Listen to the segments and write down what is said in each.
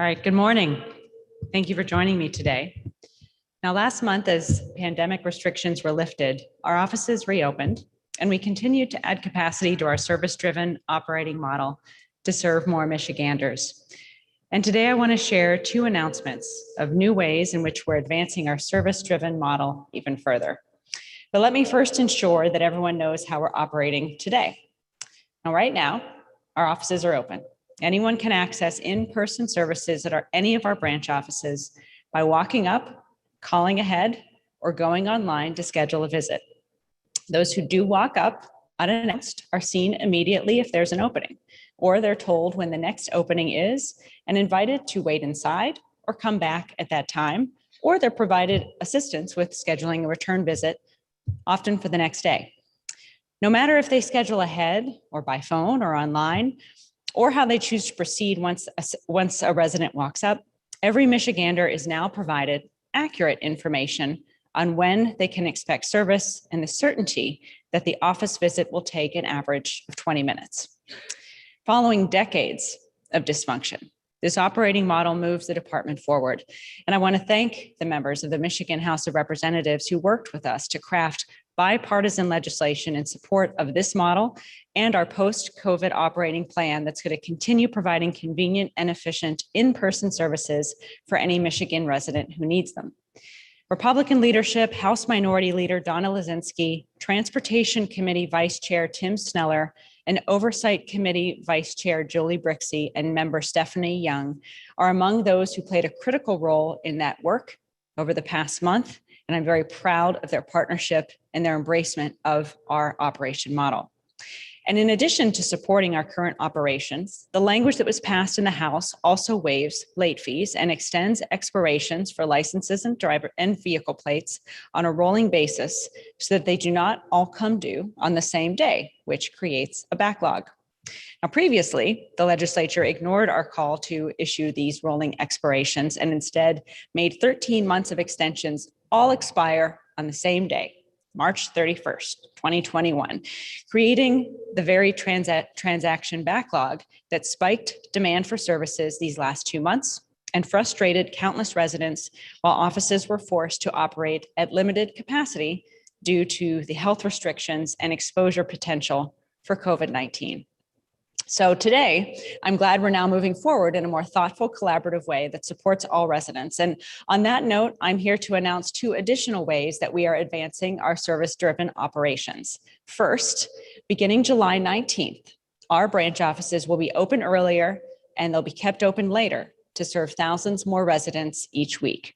All right, good morning. Thank you for joining me today. Now, last month, as pandemic restrictions were lifted, our offices reopened, and we continued to add capacity to our service-driven operating model to serve more Michiganders. And today I want to share two announcements of new ways in which we're advancing our service-driven model even further. But let me first ensure that everyone knows how we're operating today. Now, right now, our offices are open. Anyone can access in-person services at any of our branch offices by walking up, calling ahead, or going online to schedule a visit. Those who do walk up unannounced are seen immediately if there's an opening, or they're told when the next opening is and invited to wait inside or come back at that time, or they're provided assistance with scheduling a return visit, often for the next day. No matter if they schedule ahead or by phone or online, or how they choose to proceed once a resident walks up, every Michigander is now provided accurate information on when they can expect service and the certainty that the office visit will take an average of 20 minutes. Following decades of dysfunction, this operating model moves the department forward. And I want to thank the members of the Michigan House of Representatives who worked with us to craft bipartisan legislation in support of this model and our post-COVID operating plan that's going to continue providing convenient and efficient in-person services for any Michigan resident who needs them. Republican leadership, House Minority Leader Donna Lazinski, Transportation Committee Vice Chair Tim Sneller, and Oversight Committee Vice Chair Julie Brixey and member Stephanie Young are among those who played a critical role in that work over the past month, and I'm very proud of their partnership and their embracement of our operation model. And in addition to supporting our current operations, the language that was passed in the House also waives late fees and extends expirations for licenses and driver and vehicle plates on a rolling basis so that they do not all come due on the same day, which creates a backlog. Now, previously, the legislature ignored our call to issue these rolling expirations and instead made 13 months of extensions all expire on the same day, March 31st, 2021, creating the very transaction backlog that spiked demand for services these last 2 months and frustrated countless residents while offices were forced to operate at limited capacity due to the health restrictions and exposure potential for COVID-19. So today, I'm glad we're now moving forward in a more thoughtful, collaborative way that supports all residents. And on that note, I'm here to announce two additional ways that we are advancing our service-driven operations. First, beginning July 19th, our branch offices will be open earlier and they'll be kept open later to serve thousands more residents each week.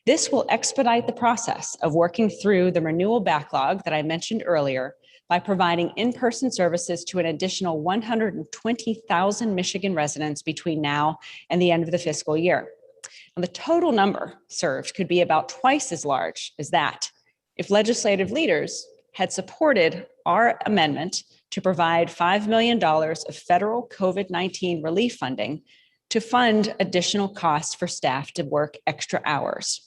This will expedite the process of working through the renewal backlog that I mentioned earlier by providing in-person services to an additional 120,000 Michigan residents between now and the end of the fiscal year. Now, the total number served could be about twice as large as that if legislative leaders had supported our amendment to provide $5 million of federal COVID-19 relief funding to fund additional costs for staff to work extra hours.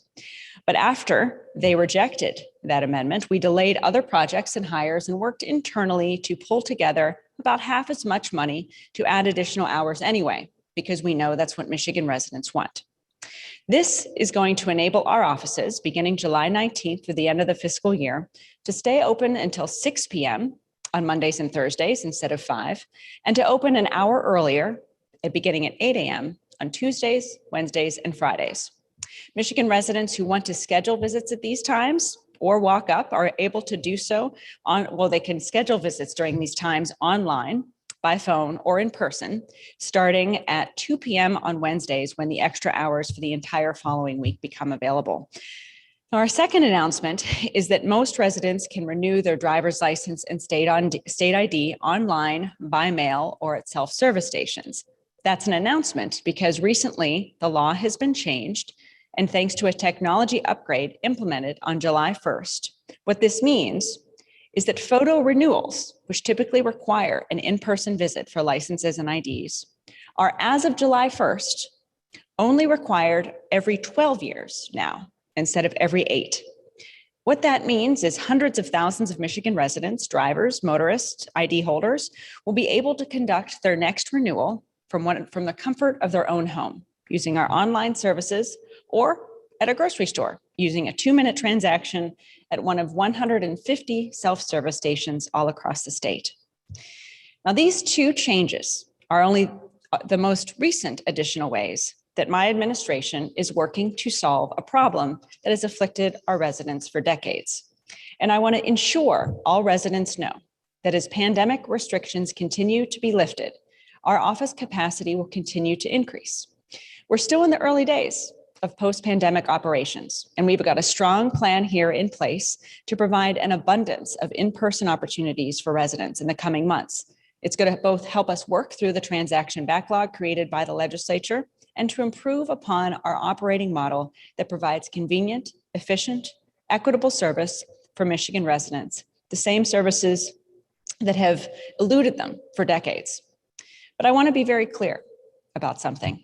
But after they rejected that amendment, we delayed other projects and hires and worked internally to pull together about half as much money to add additional hours anyway, because we know that's what Michigan residents want. This is going to enable our offices, beginning July 19th through the end of the fiscal year, to stay open until 6 p.m. on Mondays and Thursdays instead of 5, and to open an hour earlier, beginning at 8 a.m. on Tuesdays, Wednesdays, and Fridays. Michigan residents who want to schedule visits at these times or walk up are able to do so they can schedule visits during these times online, by phone, or in person, starting at 2 p.m. on Wednesdays when the extra hours for the entire following week become available. Now, our second announcement is that most residents can renew their driver's license and state ID online, by mail, or at self-service stations. That's an announcement because recently the law has been changed, and thanks to a technology upgrade implemented on July 1st, what this means is that photo renewals, which typically require an in-person visit for licenses and IDs, are, as of July 1st, only required every 12 years now, instead of every 8. What that means is hundreds of thousands of Michigan residents, drivers, motorists, ID holders will be able to conduct their next renewal from the comfort of their own home. using our online services or at a grocery store using a 2-minute transaction at one of 150 self-service stations all across the state. Now, these two changes are only the most recent additional ways that my administration is working to solve a problem that has afflicted our residents for decades. And I want to ensure all residents know that as pandemic restrictions continue to be lifted, our office capacity will continue to increase. We're still in the early days of post-pandemic operations, and we've got a strong plan here in place to provide an abundance of in-person opportunities for residents in the coming months. It's going to both help us work through the transaction backlog created by the legislature and to improve upon our operating model that provides convenient, efficient, equitable service for Michigan residents, the same services that have eluded them for decades. But I want to be very clear about something.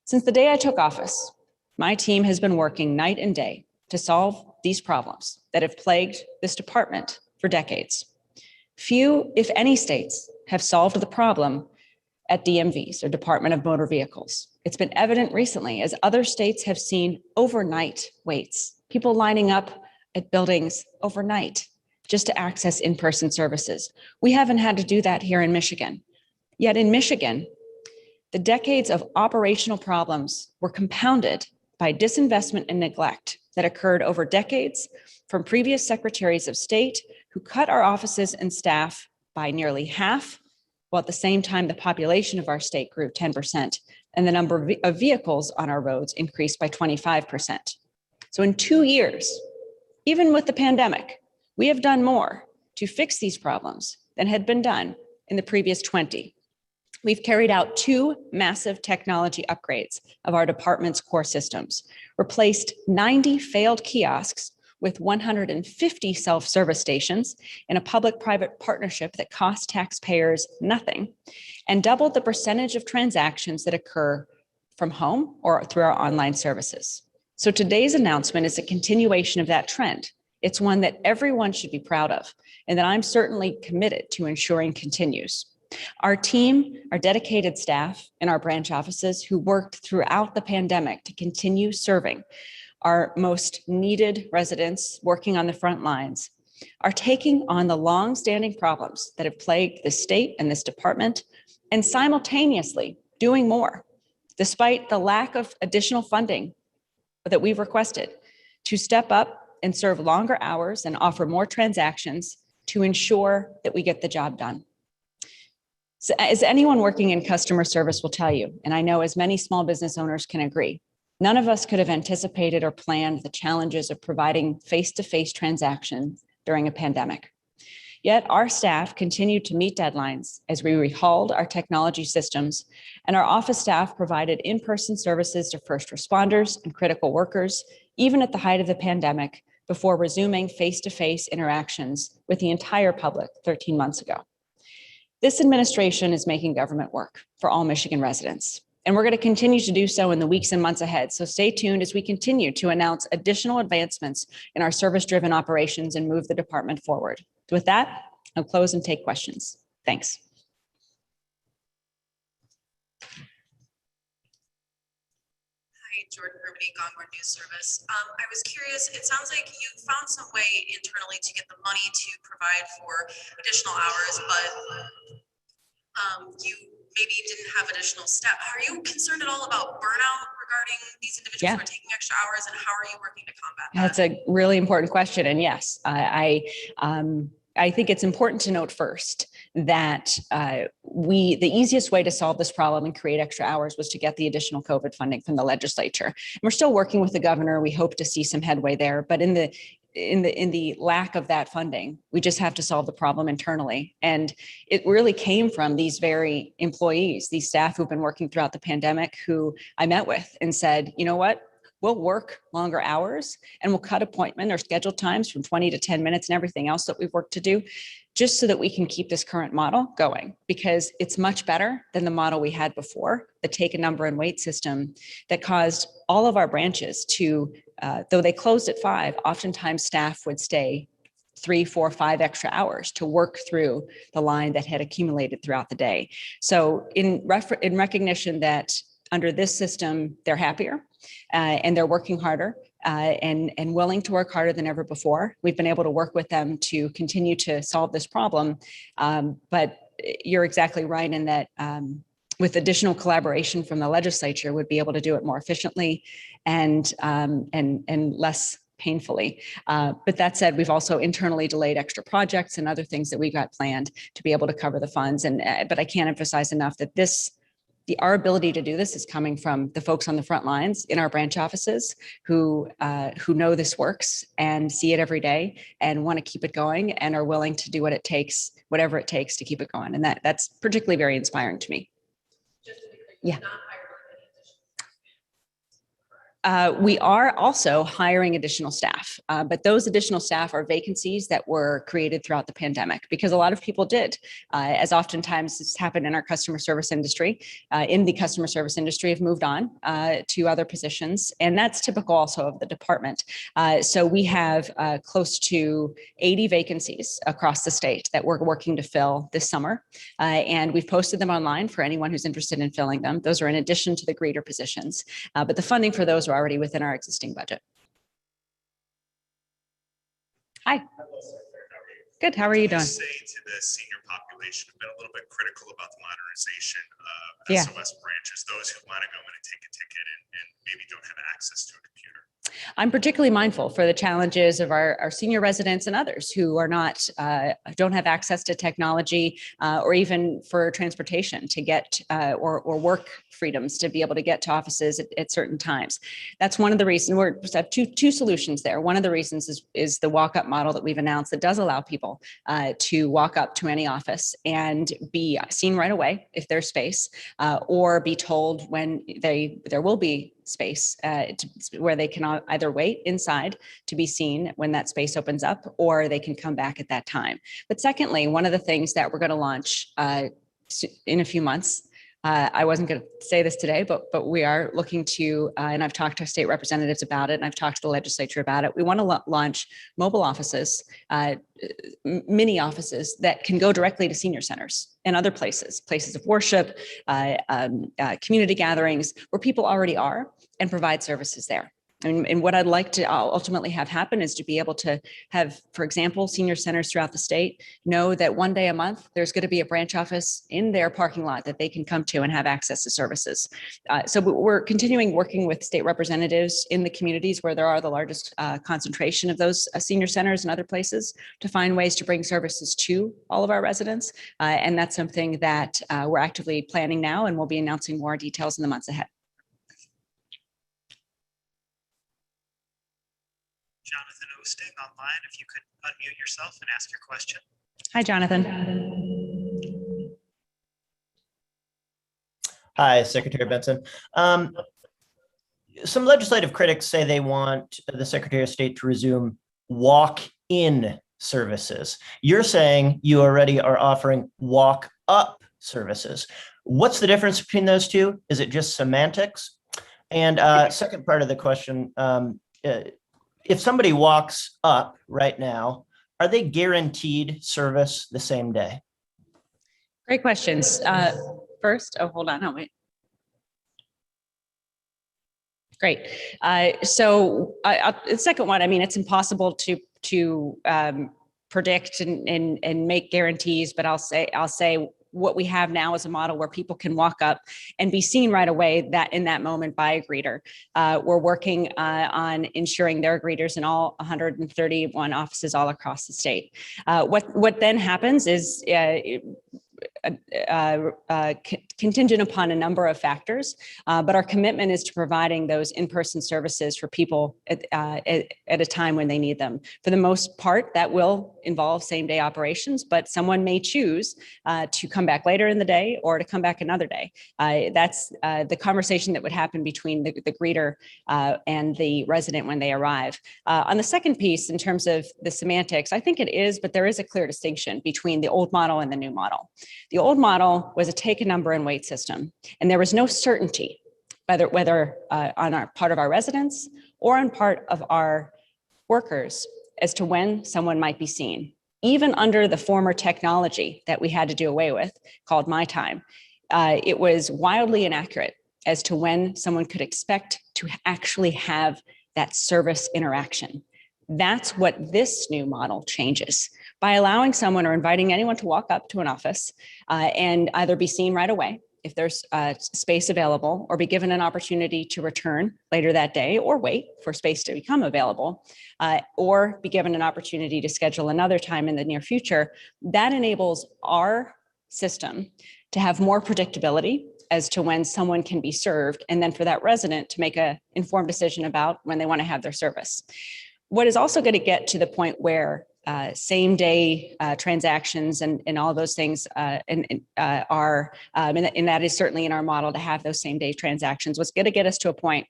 Since the day I took office, my team has been working night and day to solve these problems that have plagued this department for decades. Few, if any, states have solved the problem at DMVs, or Department of Motor Vehicles. It's been evident recently as other states have seen overnight waits, people lining up at buildings overnight just to access in-person services. We haven't had to do that here in Michigan. Yet in Michigan, the decades of operational problems were compounded by disinvestment and neglect that occurred over decades from previous secretaries of state who cut our offices and staff by nearly half, while at the same time the population of our state grew 10% and the number of vehicles on our roads increased by 25%. So in 2 years, even with the pandemic, we have done more to fix these problems than had been done in the previous 20. We've carried out 2 massive technology upgrades of our department's core systems, replaced 90 failed kiosks with 150 self-service stations in a public-private partnership that cost taxpayers nothing, and doubled the percentage of transactions that occur from home or through our online services. So today's announcement is a continuation of that trend. It's one that everyone should be proud of, and that I'm certainly committed to ensuring continues. Our team, our dedicated staff in our branch offices who worked throughout the pandemic to continue serving our most needed residents working on the front lines, are taking on the long-standing problems that have plagued the state and this department, and simultaneously doing more, despite the lack of additional funding that we've requested, to step up and serve longer hours and offer more transactions to ensure that we get the job done. So as anyone working in customer service will tell you, and I know as many small business owners can agree, none of us could have anticipated or planned the challenges of providing face-to-face transactions during a pandemic. Yet our staff continued to meet deadlines as we rehauled our technology systems, and our office staff provided in-person services to first responders and critical workers, even at the height of the pandemic, before resuming face-to-face interactions with the entire public 13 months ago. This administration is making government work for all Michigan residents, and we're going to continue to do so in the weeks and months ahead. So stay tuned as we continue to announce additional advancements in our service-driven operations and move the department forward. With that, I'll close and take questions. Thanks. Hi, Jordan Hermany, Gongor News Service. I was curious, it sounds like you found some way internally to get the money to provide for additional hours, but you maybe didn't have additional staff. Are you concerned at all about burnout regarding these individuals who are taking extra hours, and how are you working to combat that? That's a really important question. And yes, I think it's important to note first that the easiest way to solve this problem and create extra hours was to get the additional COVID funding from the legislature. And we're still working with the governor. We hope to see some headway there, but in the lack of that funding, we just have to solve the problem internally. And it really came from these very employees, these staff who've been working throughout the pandemic, who I met with and said, you know what? We'll work longer hours and we'll cut appointment or schedule times from 20 to 10 minutes and everything else that we've worked to do, just so that we can keep this current model going, because it's much better than the model we had before, the take a number and wait system that caused all of our branches to, though they closed at 5, oftentimes staff would stay 3, 4, 5 extra hours to work through the line that had accumulated throughout the day. So in recognition that Under this system, they're happier and they're working harder and willing to work harder than ever before. We've been able to work with them to continue to solve this problem. But you're exactly right in that with additional collaboration from the legislature, would be able to do it more efficiently and less painfully. But that said, we've also internally delayed extra projects and other things that we've got planned to be able to cover the funds. But I can't emphasize enough that our ability to do this is coming from the folks on the front lines in our branch offices who know this works and see it every day and want to keep it going and are willing to do whatever it takes to keep it going. And that's particularly very inspiring to me. Yeah. We are also hiring additional staff, but those additional staff are vacancies that were created throughout the pandemic because a lot of people did, as oftentimes it's happened in our customer service industry, have moved on to other positions. And that's typical also of the department. So we have close to 80 vacancies across the state that we're working to fill this summer. And we've posted them online for anyone who's interested in filling them. Those are in addition to the greeter positions, but the funding for those are already within our existing budget. Hi. Good. How are you doing? Say to the senior population have been a little bit critical about the modernization of SOS branches, those who want to go in and take a ticket and maybe don't have access to a computer. I'm particularly mindful for the challenges of our senior residents and others who are not, don't have access to technology or even for transportation to get or work freedoms to be able to get to offices at certain times. That's one of the reasons we have two solutions there. One of the reasons is the walk-up model that we've announced that does allow people to walk up to any office and be seen right away if there's space, or be told when there will be space where they can either wait inside to be seen when that space opens up, or they can come back at that time. But secondly, one of the things that we're going to launch in a few months, I wasn't going to say this today, but we are looking to, and I've talked to state representatives about it, and I've talked to the legislature about it. We want to launch mobile offices, mini offices that can go directly to senior centers and other places of worship, community gatherings where people already are, and provide services there. And what I'd like to ultimately have happen is to be able to have, for example, senior centers throughout the state know that one day a month, there's going to be a branch office in their parking lot that they can come to and have access to services. So we're continuing working with state representatives in the communities where there are the largest concentration of those senior centers and other places to find ways to bring services to all of our residents. And that's something that we're actively planning now, and we'll be announcing more details in the months ahead. Jonathan Osting online, if you could unmute yourself and ask your question. Hi, Jonathan. Hi, Secretary Benson. Some legislative critics say they want the Secretary of State to resume walk-in services. You're saying you already are offering walk-up services. What's the difference between those two? Is it just semantics? And second part of the question, if somebody walks up right now, are they guaranteed service the same day? Great questions. First, hold on, wait. Great. So the second one, I mean, it's impossible to predict and make guarantees, but I'll say what we have now is a model where people can walk up and be seen right away that in that moment by a greeter. We're working on ensuring there are greeters in all 131 offices all across the state. What then happens is contingent upon a number of factors, but our commitment is to providing those in-person services for people at a time when they need them. For the most part, that will involve same-day operations, but someone may choose to come back later in the day or to come back another day. That's the conversation that would happen between the greeter and the resident when they arrive. On the second piece, in terms of the semantics, I think it is, but there is a clear distinction between the old model and the new model. The old model was a take a number and wait system, and there was no certainty whether on our part of our residents or on part of our workers as to when someone might be seen. Even under the former technology that we had to do away with, called My Time, it was wildly inaccurate as to when someone could expect to actually have that service interaction. That's what this new model changes. By allowing someone or inviting anyone to walk up to an office and either be seen right away if there's space available, or be given an opportunity to return later that day, or wait for space to become available, or be given an opportunity to schedule another time in the near future, that enables our system to have more predictability as to when someone can be served, and then for that resident to make an informed decision about when they want to have their service. What is also going to get to the point where same day transactions and all those things and that is certainly in our model to have those same day transactions. What's going to get us to a point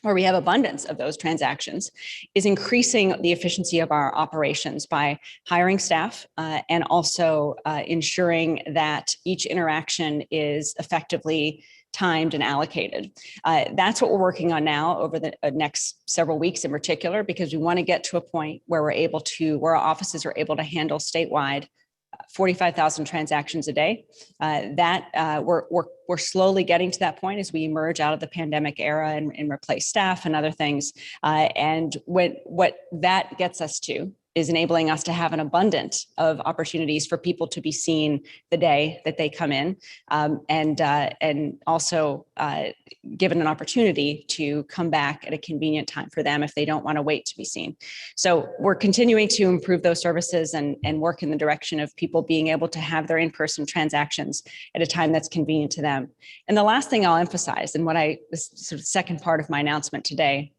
where we have abundance of those transactions is increasing the efficiency of our operations by hiring staff and also ensuring that each interaction is effectively timed and allocated. That's what we're working on now over the next several weeks in particular, because we want to get to a point where where our offices are able to handle statewide 45,000 transactions a day. We're slowly getting to that point as we emerge out of the pandemic era and replace staff and other things. And what that gets us to is enabling us to have an abundance of opportunities for people to be seen the day that they come in, and also given an opportunity to come back at a convenient time for them if they don't want to wait to be seen. So we're continuing to improve those services and work in the direction of people being able to have their in-person transactions at a time that's convenient to them. And the last thing I'll emphasize, and this sort of second part of my announcement today,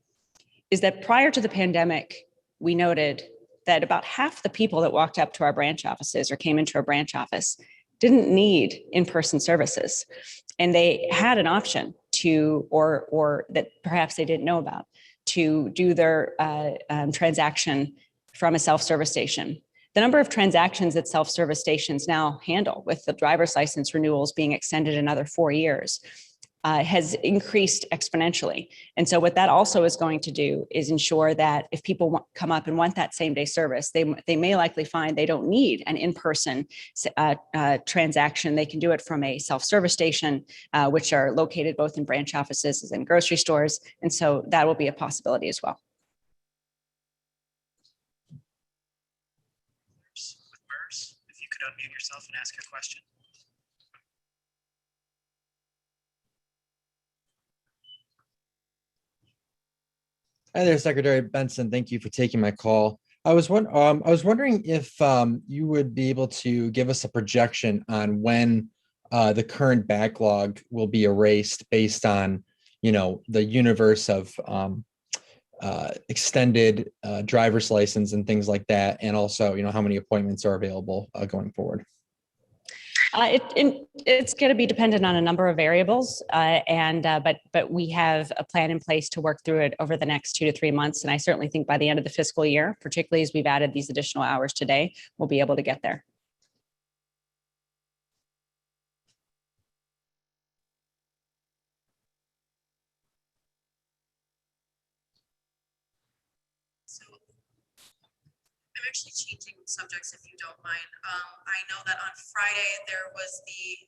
is that prior to the pandemic, we noted that about half the people that walked up to our branch offices or came into our branch office didn't need in-person services. And they had an option to, or that perhaps they didn't know about, to do their transaction from a self-service station. The number of transactions that self-service stations now handle, with the driver's license renewals being extended another 4 years, has increased exponentially. And so what that also is going to do is ensure that if people come up and want that same day service, they may likely find they don't need an in-person transaction. They can do it from a self-service station, which are located both in branch offices and grocery stores. And so that will be a possibility as well. With MERS, if you could unmute yourself and ask your question. Hi there, Secretary Benson. Thank you for taking my call. I was wondering if you would be able to give us a projection on when the current backlog will be erased based on, the universe of extended driver's license and things like that, and also, how many appointments are available going forward. It's going to be dependent on a number of variables, but we have a plan in place to work through it over the next 2 to 3 months. And I certainly think by the end of the fiscal year, particularly as we've added these additional hours today, we'll be able to get there. I'm actually changing subjects if you don't mind. I know that on Friday there was the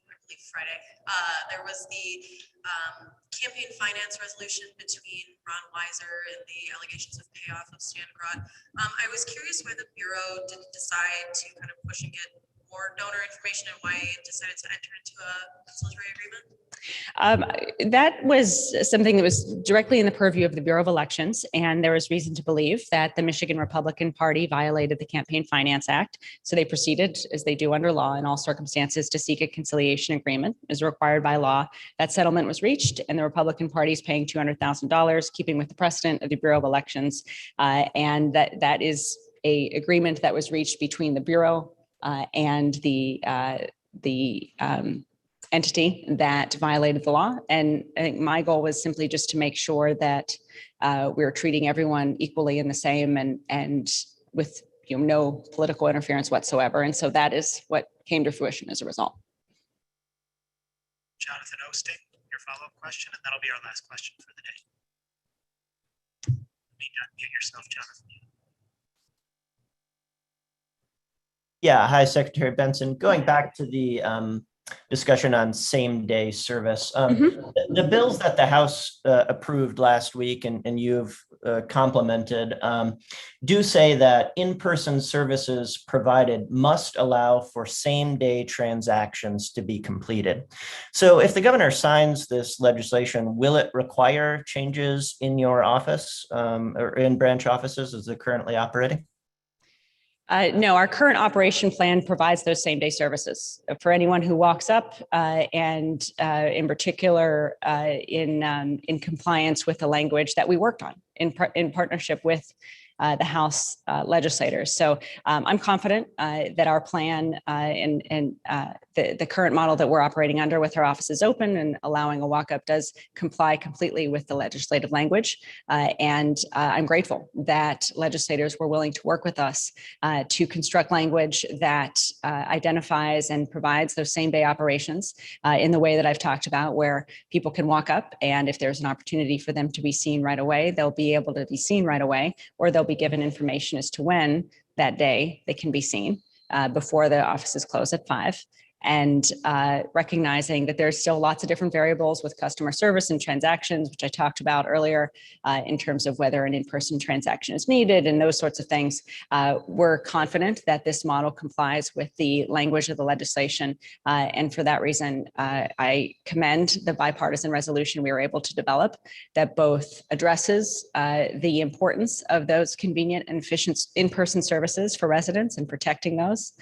campaign finance resolution between Ron Weiser and the allegations of payoff of Stan Grott. I was curious why the Bureau didn't decide to kind of push and get more donor information and why it decided to enter into a conciliatory agreement. That was something that was directly in the purview of the Bureau of Elections, and there was reason to believe that the Michigan Republican Party violated the Campaign Finance Act. So they proceeded, as they do under law in all circumstances, to seek a conciliation agreement as required by law. That settlement was reached, and the Republican Party is paying $200,000, keeping with the precedent of the Bureau of Elections, and that is a agreement that was reached between the Bureau and the entity that violated the law. And I think my goal was simply just to make sure that we're treating everyone equally and the same, and with no political interference whatsoever. And so that is what came to fruition as a result. Jonathan Osting, your follow-up question, and that'll be our last question for the day. Unmute yourself, Jonathan. Yeah, hi, Secretary Benson. Going back to the discussion on same-day service. Mhm. The bills that the House approved last week and you've complemented do say that in-person services provided must allow for same-day transactions to be completed. So if the governor signs this legislation, will it require changes in your office or in branch offices as they're currently operating? No, our current operation plan provides those same day services for anyone who walks up and in particular in compliance with the language that we worked on in partnership with the House legislators. So I'm confident that our plan and the current model that we're operating under with our offices open and allowing a walk-up does comply completely with the legislative language. And I'm grateful that legislators were willing to work with us to construct language that identifies and provides those same day operations in the way that I've talked about, where people can walk up and if there's an opportunity for them to be seen right away, they'll be able to be seen right away, or they'll be given information as to when that day they can be seen before the offices close at 5. And recognizing that there's still lots of different variables with customer service and transactions, which I talked about earlier in terms of whether an in-person transaction is needed and those sorts of things. We're confident that this model complies with the language of the legislation. And for that reason, I commend the bipartisan resolution we were able to develop that both addresses the importance of those convenient and efficient in-person services for residents and protecting those.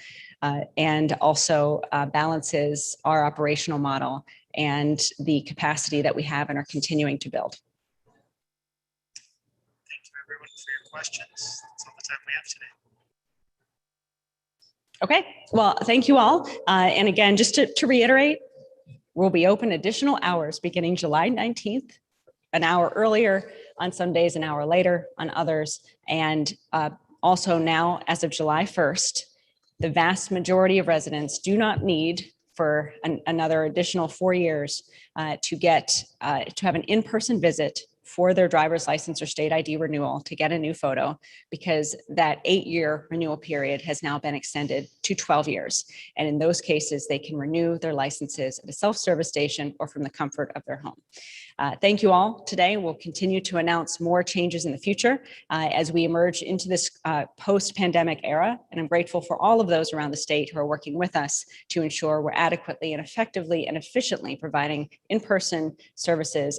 And also balances our operational model and the capacity that we have and are continuing to build. Thank you, everyone, for your questions. That's all the time we have today. Okay, well, thank you all. And again, just to reiterate, we'll be open additional hours beginning July 19th, an hour earlier on some days, an hour later on others. And also now, as of July 1st, the vast majority of residents do not need for another additional 4 years to have an in-person visit for their driver's license or state ID renewal to get a new photo, because that 8-year renewal period has now been extended to 12 years. And in those cases, they can renew their licenses at a self-service station or from the comfort of their home. Thank you all today. We'll continue to announce more changes in the future as we emerge into this post-pandemic era. And I'm grateful for all of those around the state who are working with us to ensure we're adequately and effectively and efficiently providing in-person services